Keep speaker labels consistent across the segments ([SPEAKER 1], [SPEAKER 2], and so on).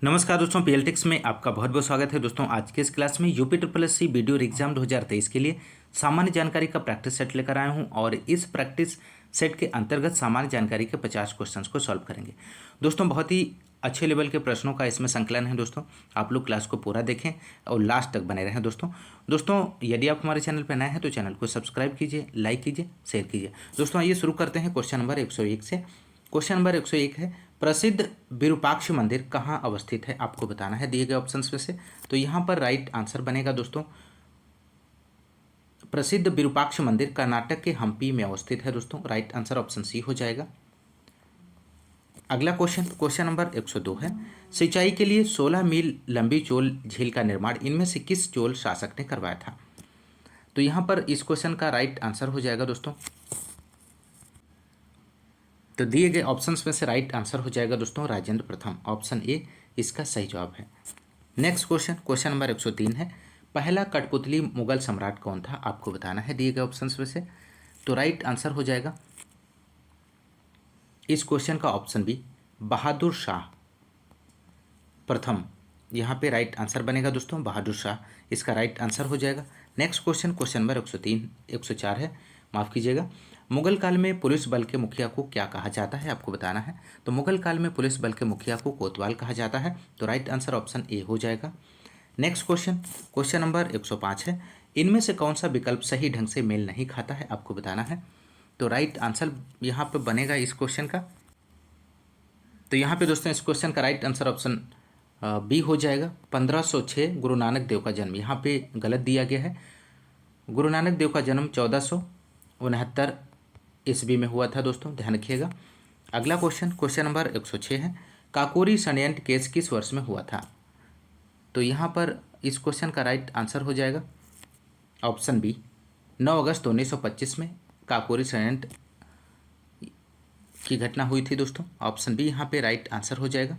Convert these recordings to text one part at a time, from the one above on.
[SPEAKER 1] नमस्कार दोस्तों, पीएलटिक्स में आपका बहुत बहुत स्वागत है। दोस्तों आज के इस क्लास में UP triple S C video exam 2023 के लिए सामान्य जानकारी का प्रैक्टिस सेट लेकर आया हूं और इस प्रैक्टिस सेट के अंतर्गत सामान्य जानकारी के 50 क्वेश्चंस को सॉल्व करेंगे। दोस्तों बहुत ही अच्छे लेवल के प्रश्नों का इसमें संकलन है। दोस्तों आप लोग क्लास को पूरा देखें और लास्ट तक बने रहें। दोस्तों यदि आप हमारे चैनल पर नए हैं तो चैनल को सब्सक्राइब कीजिए, लाइक कीजिए, शेयर कीजिए। दोस्तों आइए शुरू करते हैं क्वेश्चन नंबर 101 से। क्वेश्चन नंबर 101 है, प्रसिद्ध विरूपाक्ष मंदिर कहाँ अवस्थित है, आपको बताना है दिए गए ऑप्शंस में से। तो यहाँ पर राइट आंसर बनेगा दोस्तों, प्रसिद्ध विरूपाक्ष मंदिर कर्नाटक के हम्पी में अवस्थित है। दोस्तों राइट आंसर ऑप्शन सी हो जाएगा। अगला क्वेश्चन नंबर 102 है, सिंचाई के लिए 16 मील लंबी चोल झील का निर्माण इनमें से किस चोल शासक ने करवाया था। तो यहाँ पर इस क्वेश्चन का राइट आंसर हो जाएगा दोस्तों, तो दिए गए ऑप्शंस में से राइट आंसर हो जाएगा दोस्तों राजेंद्र प्रथम। ऑप्शन ए इसका सही जवाब है। नेक्स्ट क्वेश्चन नंबर 103 है, पहला कठपुतली मुगल सम्राट कौन था, आपको बताना है दिए गए ऑप्शंस में से। तो राइट आंसर हो जाएगा इस क्वेश्चन का ऑप्शन बी, बहादुर शाह प्रथम। यहाँ पे राइट आंसर बनेगा दोस्तों बहादुर शाह, इसका राइट आंसर हो जाएगा। नेक्स्ट क्वेश्चन नंबर 104 है, माफ़ कीजिएगा। मुगल काल में पुलिस बल के मुखिया को क्या कहा जाता है, आपको बताना है। तो मुगल काल में पुलिस बल के मुखिया को कोतवाल कहा जाता है। तो राइट आंसर ऑप्शन ए हो जाएगा। नेक्स्ट क्वेश्चन नंबर 105 है, इनमें से कौन सा विकल्प सही ढंग से मेल नहीं खाता है, आपको बताना है। तो राइट आंसर यहाँ पे बनेगा इस क्वेश्चन का। तो यहाँ पे दोस्तों इस क्वेश्चन का राइट आंसर ऑप्शन बी हो जाएगा। 1506 गुरु नानक देव का जन्म, यहाँ पे गलत दिया गया है। गुरु नानक देव का जन्म 1469 ईस्वी में हुआ था दोस्तों, ध्यान रखिएगा। अगला क्वेश्चन नंबर 106 है, काकोरी षड्यंत्र केस किस वर्ष में हुआ था। तो यहाँ पर इस क्वेश्चन का राइट आंसर हो जाएगा ऑप्शन बी, 9 अगस्त 1925 में काकोरी षड्यंत्र की घटना हुई थी दोस्तों। ऑप्शन बी यहाँ पे राइट आंसर हो जाएगा।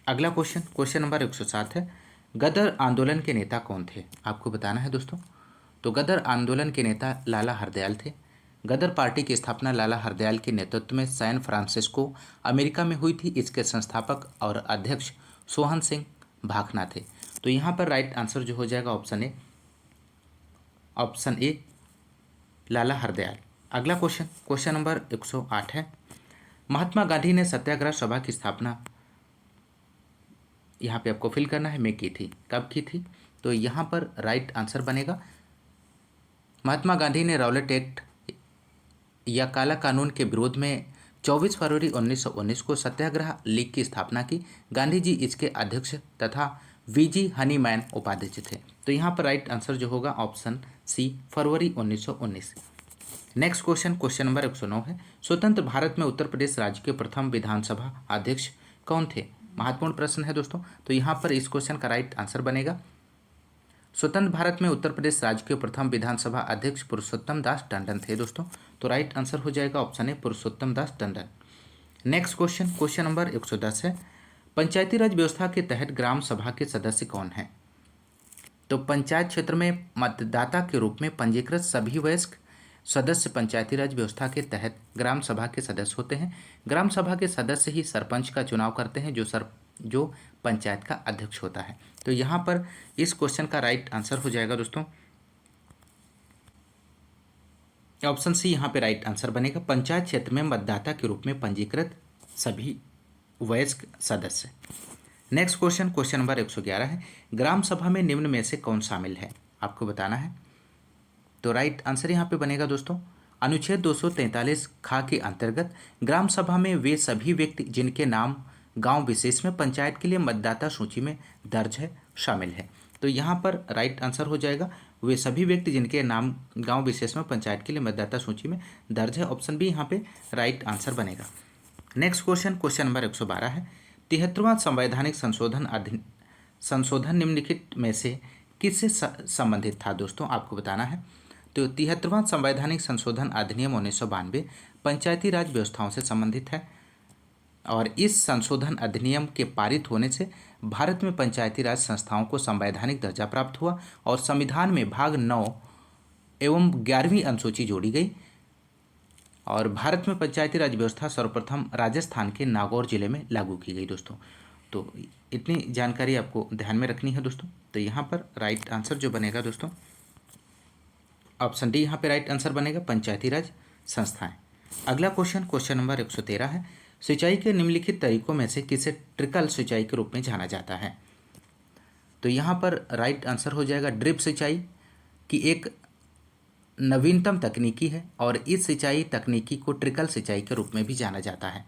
[SPEAKER 1] अगला क्वेश्चन नंबर 107 है, गदर आंदोलन के नेता कौन थे, आपको बताना है दोस्तों। तो गदर आंदोलन के नेता लाला हरदयाल थे। गदर पार्टी की स्थापना लाला हरदयाल के नेतृत्व में सैन फ्रांसिस्को अमेरिका में हुई थी। इसके संस्थापक और अध्यक्ष सोहन सिंह भाखना थे। तो यहाँ पर राइट आंसर जो हो जाएगा ऑप्शन ए लाला हरदयाल। अगला क्वेश्चन नंबर 108 है, महात्मा गांधी ने सत्याग्रह सभा की स्थापना, यहाँ पे आपको फिल करना है, मैं की थी, कब की थी। तो यहाँ पर राइट आंसर बनेगा, महात्मा गांधी ने रॉलेट एक्ट या काला कानून के विरोध में 24 फरवरी 1919 को सत्याग्रह लीग की स्थापना की। गांधी जी इसके अध्यक्ष तथा वीजी हनीमैन उपाध्यक्ष थे। तो यहाँ पर राइट आंसर जो होगा ऑप्शन सी, फरवरी 1919। नेक्स्ट क्वेश्चन नंबर 109 है, स्वतंत्र भारत में उत्तर प्रदेश राज्य के प्रथम विधानसभा अध्यक्ष कौन थे, महत्वपूर्ण प्रश्न है दोस्तों। तो यहाँ पर इस क्वेश्चन का राइट आंसर बनेगा, स्वतंत्र भारत में उत्तर प्रदेश राज्य के प्रथम विधानसभा अध्यक्ष पुरुषोत्तम दास टंडन थे दोस्तों। तो राइट आंसर हो जाएगा option A, Purushottam Das Tandon. Next question number 110 है, पंचायती राज व्यवस्था के तहत ग्राम सभा के सदस्य कौन हैं। तो पंचायत क्षेत्र में मतदाता के रूप में पंजीकृत सभी वयस्क सदस्य पंचायती राज व्यवस्था के तहत ग्राम सभा के सदस्य होते हैं। ग्राम सभा के सदस्य ही सरपंच का चुनाव करते हैं, जो पंचायत का अध्यक्ष होता है। तो यहाँ पर इस क्वेश्चन का राइट आंसर हो जाएगा दोस्तों ऑप्शन सी, यहाँ पे राइट आंसर बनेगा, पंचायत क्षेत्र में मतदाता के रूप में पंजीकृत सभी वयस्क सदस्य। नेक्स्ट क्वेश्चन नंबर 111 है, ग्राम सभा में निम्न में से कौन शामिल है, आपको बताना है। तो राइट आंसर यहाँ पे बनेगा दोस्तों, अनुच्छेद 243 खा के अंतर्गत ग्राम सभा में वे सभी व्यक्ति जिनके नाम गांव विशेष में पंचायत के लिए मतदाता सूची में दर्ज है शामिल है। तो यहाँ पर राइट आंसर हो जाएगा, वे सभी व्यक्ति जिनके नाम गांव विशेष में पंचायत के लिए मतदाता सूची में दर्ज है। ऑप्शन बी यहाँ पे राइट आंसर बनेगा। नेक्स्ट क्वेश्चन नंबर 112 है, 73वां संवैधानिक संशोधन निम्नलिखित में से किससे संबंधित था दोस्तों, आपको बताना है। तो 73वां संवैधानिक संशोधन अधिनियम 1992 पंचायती राज व्यवस्थाओं से संबंधित है और इस संशोधन अधिनियम के पारित होने से भारत में पंचायती राज संस्थाओं को संवैधानिक दर्जा प्राप्त हुआ और संविधान में भाग 9 एवं 11वीं अनुसूची जोड़ी गई और भारत में पंचायती राज व्यवस्था सर्वप्रथम राजस्थान के नागौर जिले में लागू की गई दोस्तों। तो इतनी जानकारी आपको ध्यान में रखनी है दोस्तों। तो यहाँ पर राइट आंसर जो बनेगा दोस्तों ऑप्शन डी यहाँ पे राइट आंसर बनेगा, पंचायती राज संस्थाएं। अगला क्वेश्चन नंबर 113 है, सिंचाई के निम्नलिखित तरीकों में से किसे ट्रिकल सिंचाई के रूप में जाना जाता है। तो यहाँ पर राइट आंसर हो जाएगा ड्रिप सिंचाई की एक नवीनतम तकनीकी है और इस सिंचाई तकनीकी को ट्रिकल सिंचाई के रूप में भी जाना जाता है।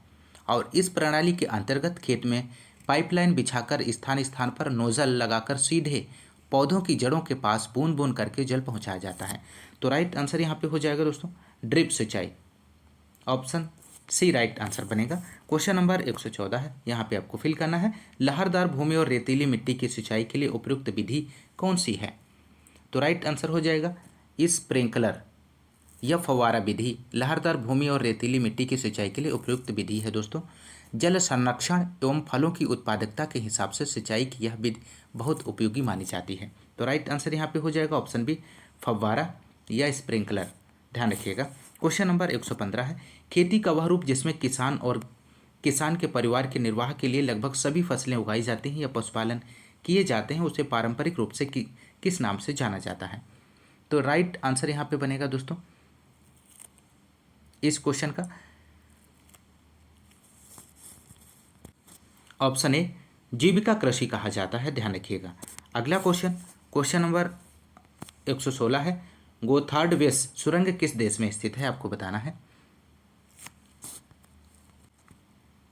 [SPEAKER 1] और इस प्रणाली के अंतर्गत खेत में पाइपलाइन बिछाकर स्थान स्थान पर नोजल लगाकर सीधे पौधों की जड़ों के पास बूंद बूंद करके जल पहुंचाया जाता है। तो राइट आंसर यहाँ पे हो जाएगा दोस्तों ड्रिप सिंचाई, ऑप्शन सी राइट आंसर बनेगा। क्वेश्चन नंबर 114 है, यहाँ पे आपको फिल करना है, लहरदार भूमि और रेतीली मिट्टी की सिंचाई के लिए उपयुक्त विधि कौन सी है। तो राइट आंसर हो जाएगा स्प्रिंकलर या फव्वारा विधि। लहरदार भूमि और रेतीली मिट्टी की सिंचाई के लिए उपयुक्त विधि है दोस्तों। जल संरक्षण एवं फलों की उत्पादकता के हिसाब से सिंचाई की यह विधि बहुत उपयोगी मानी जाती है। तो राइट आंसर यहाँ पे हो जाएगा ऑप्शन बी फव्वारा या स्प्रिंकलर, ध्यान रखिएगा। क्वेश्चन नंबर 115 है, खेती का वह रूप जिसमें किसान के परिवार के निर्वाह के लिए लगभग सभी फसलें उगाई जाती हैं या पशुपालन किए जाते हैं, उसे पारंपरिक रूप से किस नाम से जाना जाता है। तो राइट आंसर यहाँ पे बनेगा दोस्तों इस क्वेश्चन का ऑप्शन ए जीविका कृषि कहा जाता है, ध्यान रखिएगा। अगला क्वेश्चन नंबर 116 है, गोथार्ड सुरंग किस देश में स्थित है, आपको बताना है।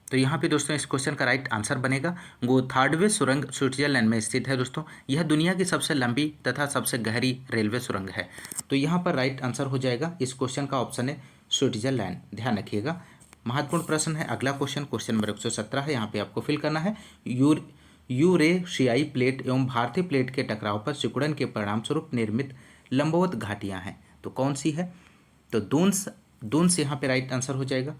[SPEAKER 1] तो यहाँ पे दोस्तों इस क्वेश्चन का राइट आंसर बनेगा गोथार्डवे सुरंग स्विट्जरलैंड में स्थित है दोस्तों। यह दुनिया की सबसे लंबी तथा सबसे गहरी रेलवे सुरंग है। तो यहाँ पर राइट आंसर हो जाएगा इस क्वेश्चन का ऑप्शन है स्विट्जरलैंड, ध्यान रखिएगा। महत्वपूर्ण प्रश्न है अगला क्वेश्चन नंबर 117 है, यहाँ पे आपको फिल करना है, यूरेशियाई प्लेट एवं भारतीय प्लेट के टकराव पर सिकुड़न के परिणाम स्वरूप निर्मित लंबवत घाटियाँ हैं, तो कौन सी है। तो दून्स यहाँ पे राइट आंसर हो जाएगा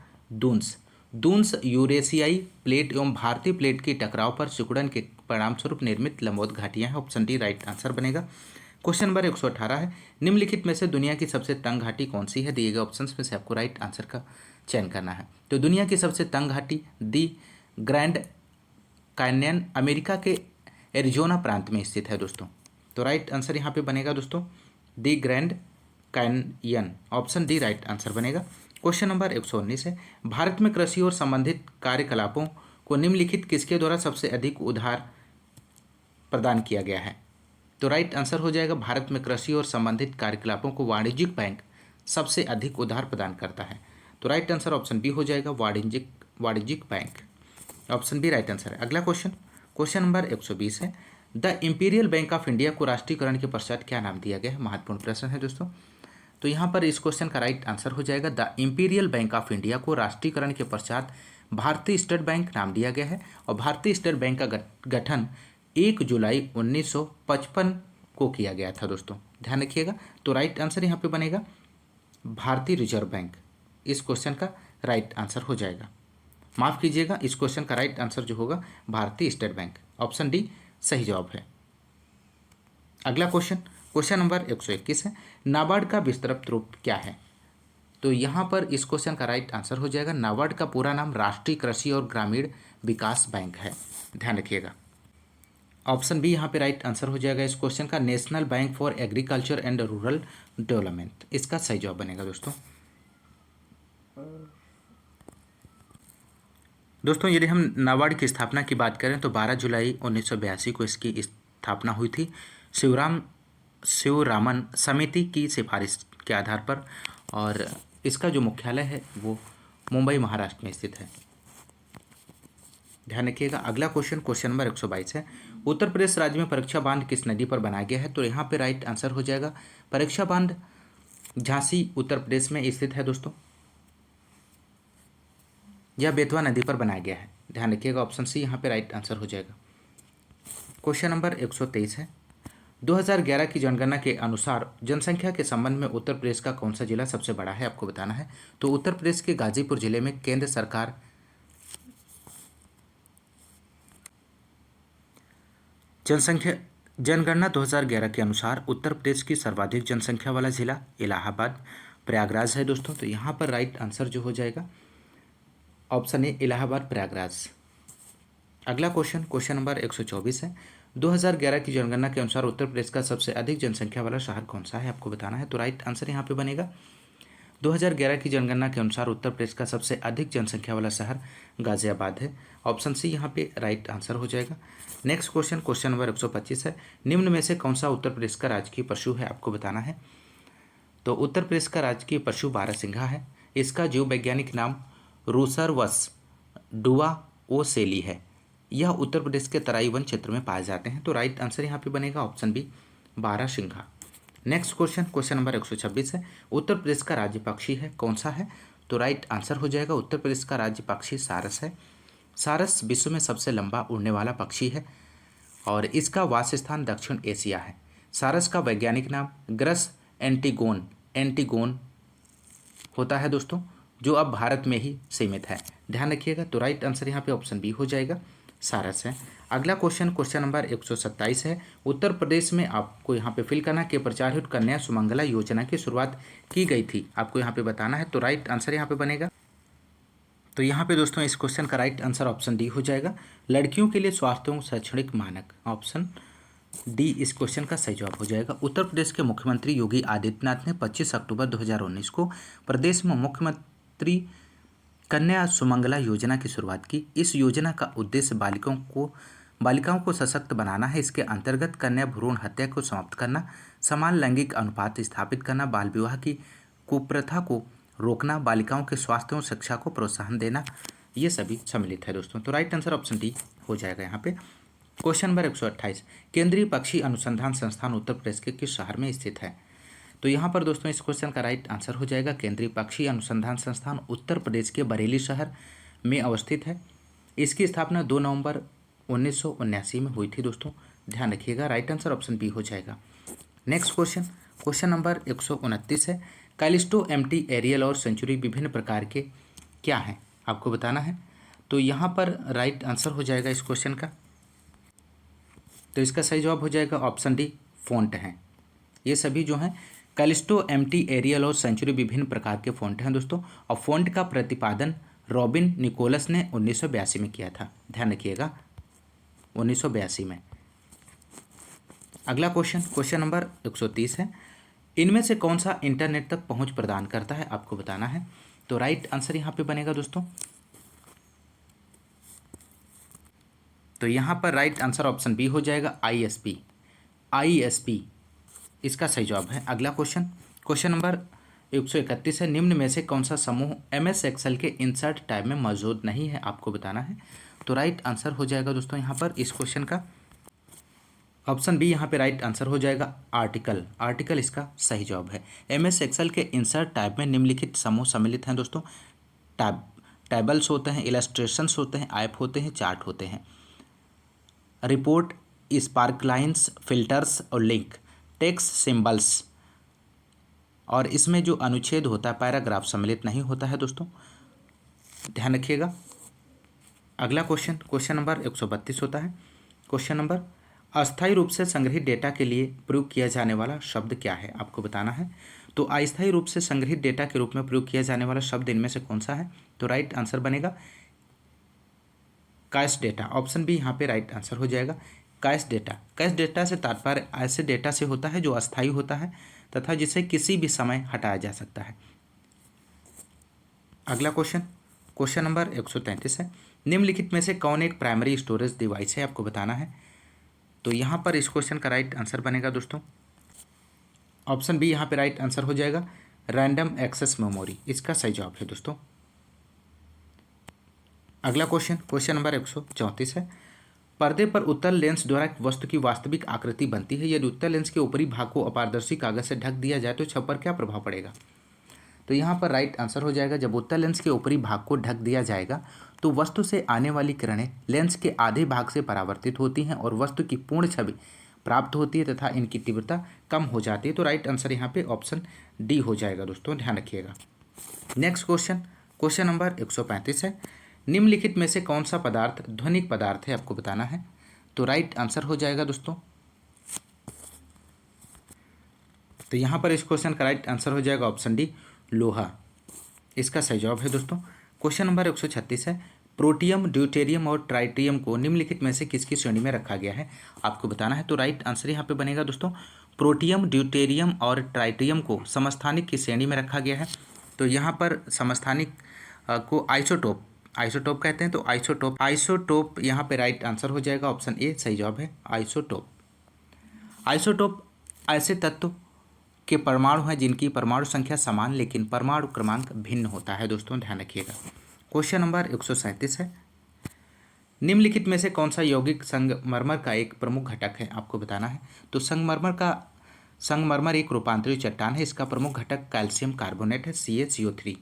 [SPEAKER 1] दून्स यूरेशियाई प्लेट एवं भारतीय प्लेट की टकराव पर सिकुड़न के परिणाम स्वरूप निर्मित लंबवत घाटियां हैं, ऑप्शन डी राइट आंसर बनेगा। क्वेश्चन नंबर 118 है, निम्नलिखित में से दुनिया की सबसे तंग घाटी कौन सी है, दिए गए ऑप्शंस में से आपको राइट आंसर का चयन करना है। तो दुनिया की सबसे तंग घाटी दी ग्रैंड कैन्यन अमेरिका के एरिजोना प्रांत में स्थित है दोस्तों। तो राइट आंसर यहाँ पे बनेगा दोस्तों the Grand Canyon, option D right answer बनेगा। क्वेश्चन नंबर 119 है, भारत में कृषि और संबंधित कार्यकलापों को निम्नलिखित किसके द्वारा सबसे अधिक उधार प्रदान किया गया है। तो राइट आंसर हो जाएगा भारत में कृषि और संबंधित कार्यकलापों को वाणिज्यिक बैंक सबसे अधिक उधार प्रदान करता है। तो राइट आंसर ऑप्शन बी हो जाएगा वाणिज्यिक bank, option B right answer है। अगला क्वेश्चन नंबर 120 है, the Imperial Bank of India को राष्ट्रीयकरण के पश्चात क्या नाम दिया गया है, महत्वपूर्ण प्रश्न है दोस्तों। तो यहाँ पर इस क्वेश्चन का राइट आंसर हो जाएगा the Imperial Bank of India को राष्ट्रीयकरण के पश्चात भारतीय स्टेट बैंक नाम दिया गया है। और भारतीय स्टेट बैंक का गठन 1 जुलाई 1955 को किया गया था दोस्तों, ध्यान रखिएगा। तो राइट आंसर यहाँ पे बनेगा भारतीय रिजर्व बैंक, इस क्वेश्चन का राइट आंसर हो जाएगा। माफ़ कीजिएगा, इस क्वेश्चन का राइट आंसर जो होगा भारतीय स्टेट बैंक, ऑप्शन डी सही जवाब है। अगला क्वेश्चन नंबर 121 है, नाबार्ड का विस्तृत रूप क्या है। तो यहाँ पर इस क्वेश्चन का राइट आंसर हो जाएगा नाबार्ड का पूरा नाम राष्ट्रीय कृषि और ग्रामीण विकास बैंक है, ध्यान रखिएगा। ऑप्शन बी यहाँ पे राइट आंसर हो जाएगा इस क्वेश्चन का national bank for agriculture and rural development, इसका सही जवाब बनेगा दोस्तों यदि हम नाबार्ड की स्थापना की बात करें तो 12 जुलाई 1982 को इसकी स्थापना हुई थी शिवरामन समिति की सिफारिश के आधार पर, और इसका जो मुख्यालय है वो मुंबई महाराष्ट्र में स्थित है, ध्यान रखिएगा। अगला क्वेश्चन नंबर 122 है, उत्तर प्रदेश राज्य में परीक्षा बांध किस नदी पर बनाया गया है। तो यहाँ पे राइट आंसर हो जाएगा परीक्षा बांध झांसी उत्तर प्रदेश में स्थित है दोस्तों, यह बेतवा नदी पर बनाया गया है, ध्यान रखिएगा। ऑप्शन सी यहाँ पे राइट आंसर हो जाएगा। क्वेश्चन नंबर 123 है, 2011 की जनगणना के अनुसार जनसंख्या के संबंध में उत्तर प्रदेश का कौन सा जिला सबसे बड़ा है, आपको बताना है। तो उत्तर प्रदेश के गाजीपुर जिले में केंद्र सरकार जनगणना 2011 के अनुसार उत्तर प्रदेश की सर्वाधिक जनसंख्या वाला जिला इलाहाबाद प्रयागराज है दोस्तों। तो यहाँ पर राइट आंसर जो हो जाएगा ऑप्शन ए इलाहाबाद प्रयागराज। अगला क्वेश्चन, क्वेश्चन नंबर 124 है। 2011 की जनगणना के अनुसार उत्तर प्रदेश का सबसे अधिक जनसंख्या वाला शहर कौन सा है, आपको बताना है। तो राइट आंसर यहाँ पे बनेगा 2011 की जनगणना के अनुसार उत्तर प्रदेश का सबसे अधिक जनसंख्या वाला शहर गाजियाबाद है। ऑप्शन सी यहाँ पे राइट आंसर हो जाएगा। नेक्स्ट क्वेश्चन, क्वेश्चन नंबर 125 है। निम्न में से कौन सा उत्तर प्रदेश का राजकीय पशु है, आपको बताना है। तो उत्तर प्रदेश का राजकीय पशु बारहसिंघा है। इसका जीव वैज्ञानिक नाम रूसरवस डुआ ओसेली है। यह उत्तर प्रदेश के तराई वन क्षेत्र में पाए जाते हैं। तो राइट आंसर यहाँ पे बनेगा ऑप्शन बी, बारहसिंघा। नेक्स्ट क्वेश्चन, क्वेश्चन नंबर 126 है। उत्तर प्रदेश का राज्य पक्षी है कौन सा है, तो राइट आंसर हो जाएगा उत्तर प्रदेश का राज्य पक्षी सारस है। सारस विश्व में सबसे लंबा उड़ने वाला पक्षी है और इसका वास स्थान दक्षिण एशिया है। सारस का वैज्ञानिक नाम ग्रस एंटीगोन होता है दोस्तों, जो अब भारत में ही सीमित है। ध्यान रखिएगा। तो राइट आंसर यहाँ पे ऑप्शन बी हो जाएगा, सारस है। अगला क्वेश्चन, क्वेश्चन नंबर 127 है। उत्तर प्रदेश में आपको यहाँ पे फिल करना कि प्रचारित कन्या सुमंगला योजना की शुरुआत की गई थी, आपको यहाँ पे बताना है। तो राइट आंसर यहाँ पे बनेगा, तो यहाँ पे दोस्तों इस क्वेश्चन का राइट आंसर ऑप्शन डी हो जाएगा, लड़कियों के लिए स्वास्थ्य एवं शैक्षणिक मानक। ऑप्शन डी इस क्वेश्चन का सही जवाब हो जाएगा। उत्तर प्रदेश के मुख्यमंत्री योगी आदित्यनाथ ने 25 अक्टूबर 2019 को प्रदेश में मुख्यमंत्री कन्या सुमंगला योजना की शुरुआत की। इस योजना का उद्देश्य बालिकाओं को सशक्त बनाना है। इसके अंतर्गत कन्या भ्रूण हत्या को समाप्त करना, समान लैंगिक अनुपात स्थापित करना, बाल विवाह की कुप्रथा को रोकना, बालिकाओं के स्वास्थ्य और शिक्षा को प्रोत्साहन देना, ये सभी सम्मिलित है दोस्तों। तो राइट आंसर ऑप्शन डी हो जाएगा यहाँ पे। क्वेश्चन नंबर 128, केंद्रीय पक्षी अनुसंधान संस्थान उत्तर प्रदेश के किस शहर में स्थित है। तो यहाँ पर दोस्तों इस क्वेश्चन का राइट आंसर हो जाएगा, केंद्रीय पक्षी अनुसंधान संस्थान उत्तर प्रदेश के बरेली शहर में अवस्थित है। इसकी स्थापना 2 नवंबर 1979 में हुई थी दोस्तों, ध्यान रखिएगा। राइट आंसर ऑप्शन बी हो जाएगा। नेक्स्ट क्वेश्चन, क्वेश्चन नंबर 129 है। कैलिस्टो, एम्प्टी, एरियल और सेंचुरी विभिन्न प्रकार के क्या हैं, आपको बताना है। तो यहाँ पर राइट आंसर हो जाएगा इस क्वेश्चन का, तो इसका सही जवाब हो जाएगा ऑप्शन डी, फ़ॉन्ट हैं। ये सभी जो हैं कैलिस्टो, एम्प्टी, एरियल और सेंचुरी विभिन्न प्रकार के फ़ॉन्ट हैं दोस्तों, और फ़ॉन्ट का प्रतिपादन रॉबिन निकोलस ने 1982 में किया था, ध्यान रखिएगा 1982 में। अगला क्वेश्चन, क्वेश्चन नंबर 130 है। इनमें से कौन सा इंटरनेट तक पहुंच प्रदान करता है, आपको बताना है। तो राइट आंसर यहाँ पे बनेगा दोस्तों, तो यहाँ पर राइट आंसर ऑप्शन बी हो जाएगा, आईएसपी इसका सही जवाब है। अगला क्वेश्चन, क्वेश्चन नंबर 131 है। निम्न में से कौन सा समूह एमएस एक्सेल के इंसर्ट टैब में मौजूद नहीं है, आपको बताना है। तो राइट आंसर हो जाएगा दोस्तों यहाँ पर इस क्वेश्चन का ऑप्शन बी यहाँ पे राइट आंसर हो जाएगा, आर्टिकल इसका सही जवाब है। एमएस एक्सेल के इंसर्ट टैब में निम्नलिखित समूह सम्मिलित हैं दोस्तों। टेबल्स होते हैं, इलस्ट्रेशंस होते हैं, ऐप होते हैं, चार्ट होते हैं, रिपोर्ट, स्पार्कलाइंस, फिल्टर्स और लिंक, टेक्स्ट, सिंबल्स, और इसमें जो अनुच्छेद होता है पैराग्राफ सम्मिलित नहीं होता है दोस्तों, ध्यान रखिएगा। अगला क्वेश्चन, क्वेश्चन नंबर 132 होता है। क्वेश्चन नंबर, अस्थायी रूप से संग्रहित डेटा के लिए प्रयोग किया जाने वाला शब्द क्या है, आपको बताना है। तो अस्थायी रूप से संग्रहित डेटा के रूप में प्रयोग किया जाने वाला शब्द इनमें से कौन सा है। तो राइट आंसर बनेगा कैश डेटा, ऑप्शन बी यहाँ पे राइट आंसर हो जाएगा, कैश डेटा। कैश डेटा से तात्पर्य ऐसे डेटा से होता है जो अस्थायी होता है तथा जिसे किसी भी समय हटाया जा सकता है। अगला क्वेश्चन, क्वेश्चन नंबर 133 है। निम्नलिखित में से कौन एक प्राइमरी स्टोरेज डिवाइस है, आपको बताना है। तो यहाँ पर इस क्वेश्चन का राइट आंसर बनेगा दोस्तों, ऑप्शन बी यहाँ पे राइट आंसर हो जाएगा, रैंडम एक्सेस मेमोरी इसका सही जवाब है दोस्तों। अगला क्वेश्चन, क्वेश्चन नंबर 134 है। पर्दे पर उत्तल लेंस द्वारा एक वस्तु की वास्तविक आकृति बनती है। यदि उत्तल लेंस के ऊपरी भाग को अपारदर्शी कागज से ढक दिया जाए तो छब पर क्या प्रभाव पड़ेगा। तो यहाँ पर राइट आंसर हो जाएगा, जब उत्तल लेंस के ऊपरी भाग को ढक दिया जाएगा तो वस्तु से आने वाली किरणें लेंस के आधे भाग से परावर्तित होती हैं और वस्तु की पूर्ण छवि प्राप्त होती है तथा इनकी तीव्रता कम हो जाती है। तो राइट आंसर यहाँ पे ऑप्शन डी हो जाएगा दोस्तों, ध्यान रखिएगा। नेक्स्ट क्वेश्चन, क्वेश्चन नंबर 135 है। निम्नलिखित में से कौन सा पदार्थ ध्वनिक पदार्थ है, आपको बताना है। तो राइट आंसर हो जाएगा दोस्तों, तो यहाँ पर इस क्वेश्चन का राइट आंसर हो जाएगा ऑप्शन डी, लोहा इसका सही जवाब है दोस्तों। क्वेश्चन नंबर 136 है। प्रोटियम, ड्यूटेरियम और ट्राइटियम को निम्नलिखित में से किसकी श्रेणी में रखा गया है, आपको बताना है। तो राइट आंसर यहाँ पे बनेगा दोस्तों, प्रोटियम, ड्यूटेरियम और ट्राइटियम को समस्थानिक की श्रेणी में रखा गया है। तो यहाँ पर समस्थानिक को आइसोटोप आइसोटोप कहते हैं। तो आइसोटोप यहाँ पे राइट आंसर हो जाएगा, ऑप्शन ए सही जवाब है आइसोटोप। आइसोटोप ऐसे तत्व के परमाणु हैं जिनकी परमाणु संख्या समान लेकिन परमाणु क्रमांक भिन्न होता है। दोस्तों ध्यान रखिएगा। क्वेश्चन नंबर 137 है, निम्नलिखित में से कौन सा यौगिक संगमरमर का एक प्रमुख घटक है, आपको बताना है। तो संगमरमर एक रूपांतरित चट्टान है। इसका प्रमुख घटक कैल्शियम कार्बोनेट है, CaCO3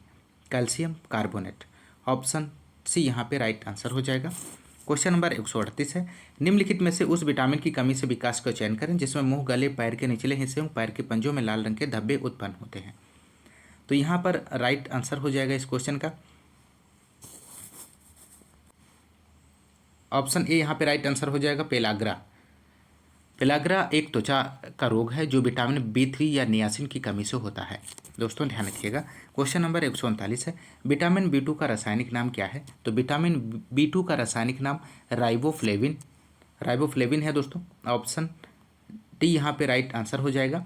[SPEAKER 1] calcium carbonate. Option C यहाँ पे राइट आंसर हो जाएगा। क्वेश्चन नंबर 138 है, निम्नलिखित में से उस विटामिन की कमी से विकास का चयन करें जिसमें मुंह, गले, पैर के निचले हिस्से और पैर के पंजों में लाल रंग के धब्बे उत्पन्न होते हैं। तो यहाँ पर राइट आंसर हो जाएगा इस क्वेश्चन का, ऑप्शन ए यहाँ पे राइट आंसर हो जाएगा पेलाग्रा। पेलाग्रा एक त्वचा का रोग है जो विटामिन B3 या नियासिन की कमी से होता है। दोस्तों ध्यान रखिएगा। क्वेश्चन नंबर 139 है, विटामिन B2 का रासायनिक नाम क्या है। तो विटामिन B2 का रासायनिक नाम राइबोफ्लेविन है दोस्तों। ऑप्शन डी यहाँ पे राइट आंसर हो जाएगा।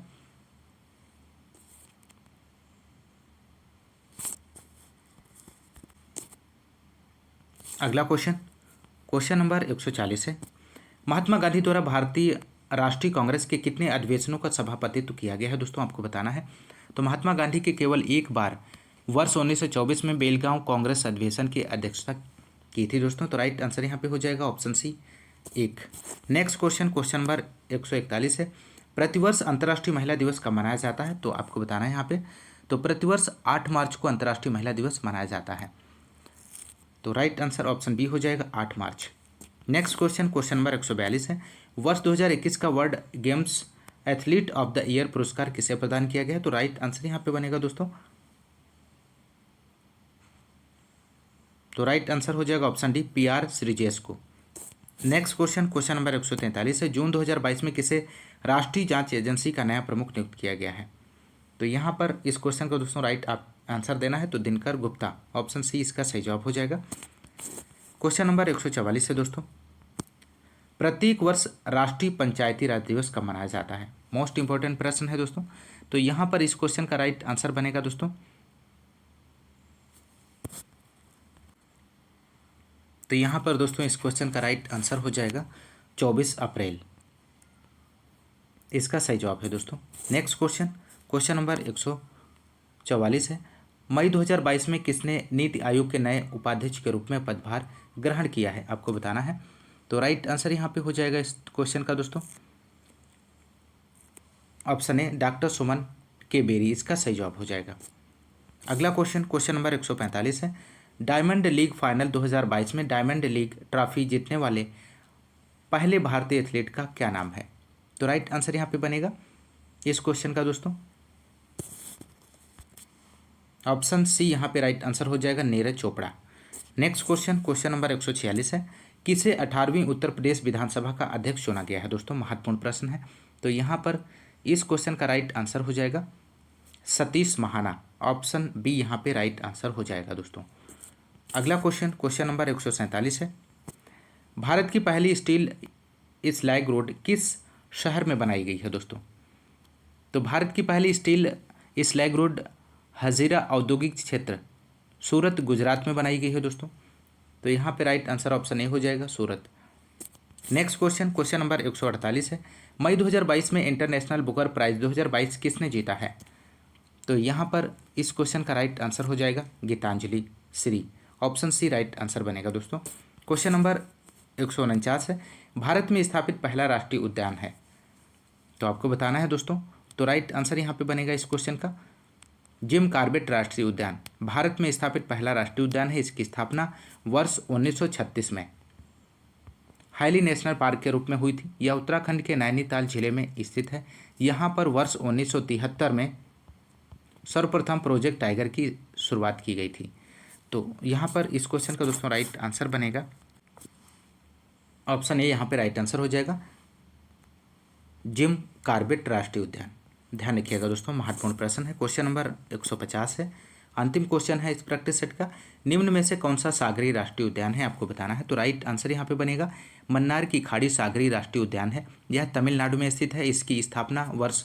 [SPEAKER 1] अगला क्वेश्चन नंबर 140 है, महात्मा गांधी द्वारा भारतीय राष्ट्रीय कांग्रेस के कितने अधिवेशनों का सभापतित्व किया गया है, दोस्तों आपको बताना है। तो महात्मा गांधी के केवल एक बार वर्ष 1924 में बेलगांव कांग्रेस अधिवेशन की अध्यक्षता की थी दोस्तों। तो राइट आंसर यहाँ पे हो जाएगा option C 1। Next question number 141 है, प्रतिवर्ष अंतर्राष्ट्रीय महिला दिवस कब मनाया जाता है, तो आपको बताना है यहाँ पे। तो प्रतिवर्ष 8 मार्च को अंतर्राष्ट्रीय महिला दिवस मनाया जाता है। तो राइट आंसर ऑप्शन बी हो जाएगा 8 मार्च। नेक्स्ट क्वेश्चन नंबर 142 है, वर्ष 2021 का world games athlete of the year पुरस्कार किसे प्रदान किया गया है। तो राइट आंसर यहाँ पे बनेगा दोस्तों। तो राइट आंसर हो जाएगा ऑप्शन डी PR श्रीजेश को। नेक्स्ट क्वेश्चन नंबर 143 है, जून 2022 में किसे राष्ट्रीय जांच एजेंसी का नया प्रमुख नियुक्त किया गया है। तो यहाँ पर इस क्वेश्चन को दोस्तों राइट आंसर देना है। तो दिनकर गुप्ता, ऑप्शन सी इसका सही जवाब हो जाएगा। क्वेश्चन नंबर 144 है दोस्तों, प्रत्येक वर्ष राष्ट्रीय पंचायती राज दिवस कब मनाया जाता है। मोस्ट इंपॉर्टेंट प्रश्न है दोस्तों। तो यहाँ पर इस क्वेश्चन का राइट आंसर बनेगा दोस्तों, तो यहाँ पर दोस्तों इस क्वेश्चन का राइट आंसर हो जाएगा 24 अप्रैल, इसका सही जवाब है दोस्तों। नेक्स्ट क्वेश्चन नंबर 144 है, मई 2022 में किसने नीति आयोग के नए उपाध्यक्ष के रूप में पदभार ग्रहण किया है, आपको बताना है। तो राइट आंसर यहाँ पे हो जाएगा इस क्वेश्चन का दोस्तों, ऑप्शन ए डॉक्टर सुमन के बेरी, इसका सही जवाब हो जाएगा। अगला क्वेश्चन नंबर 145 है, डायमंड लीग फाइनल 2022 में डायमंड लीग ट्रॉफी जीतने वाले पहले भारतीय एथलीट का क्या नाम है। तो राइट आंसर यहाँ पे बनेगा इस क्वेश्चन का दोस्तों, ऑप्शन सी यहाँ पे राइट आंसर हो जाएगा Neeraj Chopra. Next question number 146 है, किसे 18वीं उत्तर प्रदेश विधानसभा का अध्यक्ष चुना गया है दोस्तों, महत्वपूर्ण प्रश्न है। तो यहाँ पर इस क्वेश्चन का राइट आंसर हो जाएगा सतीश महाना, ऑप्शन बी यहाँ पे राइट आंसर हो जाएगा दोस्तों। अगला क्वेश्चन नंबर 147 है, भारत की पहली स्टील स्लैग रोड किस शहर में बनाई गई है दोस्तों। तो भारत की पहली स्टील स्लैग रोड हजीरा औद्योगिक क्षेत्र सूरत गुजरात में बनाई गई है दोस्तों। तो यहाँ पे राइट आंसर ऑप्शन ए हो जाएगा सूरत। नेक्स्ट क्वेश्चन नंबर 148 है, मई 2022 में इंटरनेशनल बुकर प्राइज 2022 किसने जीता है। तो यहाँ पर इस क्वेश्चन का राइट आंसर हो जाएगा Gitanjali Shree, option C right answer बनेगा दोस्तों। क्वेश्चन नंबर 149 है, भारत में स्थापित पहला राष्ट्रीय उद्यान है, तो आपको बताना है दोस्तों। तो राइट आंसर यहाँ पे बनेगा इस क्वेश्चन का जिम कॉर्बेट राष्ट्रीय उद्यान भारत में स्थापित पहला राष्ट्रीय उद्यान है। इसकी स्थापना वर्ष 1936 में हाईली नेशनल पार्क के रूप में हुई थी। यह उत्तराखंड के नैनीताल जिले में स्थित है। यहाँ पर वर्ष 1973 में सर्वप्रथम प्रोजेक्ट टाइगर की शुरुआत की गई थी। तो यहाँ पर इस क्वेश्चन का दोस्तों राइट आंसर बनेगा ऑप्शन ए, यहाँ पे राइट आंसर हो जाएगा जिम कॉर्बेट राष्ट्रीय उद्यान। ध्यान रखिएगा दोस्तों, महत्वपूर्ण प्रश्न है। क्वेश्चन नंबर 150 है, अंतिम क्वेश्चन है इस प्रैक्टिस सेट का, निम्न में से कौन सा सागरीय राष्ट्रीय उद्यान है, आपको बताना है। तो राइट आंसर यहाँ पे बनेगा मन्नार की खाड़ी सागरीय राष्ट्रीय उद्यान है। यह तमिलनाडु में स्थित है। इसकी स्थापना वर्ष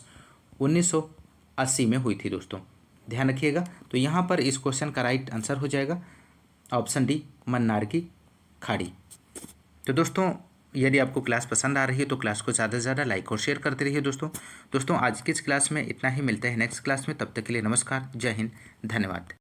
[SPEAKER 1] 1980 में हुई थी दोस्तों, ध्यान रखिएगा। तो यहाँ पर इस क्वेश्चन का राइट आंसर हो जाएगा ऑप्शन डी, मन्नार की खाड़ी। तो दोस्तों यदि आपको क्लास पसंद आ रही है तो क्लास को ज़्यादा से ज़्यादा लाइक और शेयर करते रहिए दोस्तों। आज की इस क्लास में इतना ही, मिलते हैं नेक्स्ट क्लास में, तब तक के लिए नमस्कार, जय हिंद, धन्यवाद।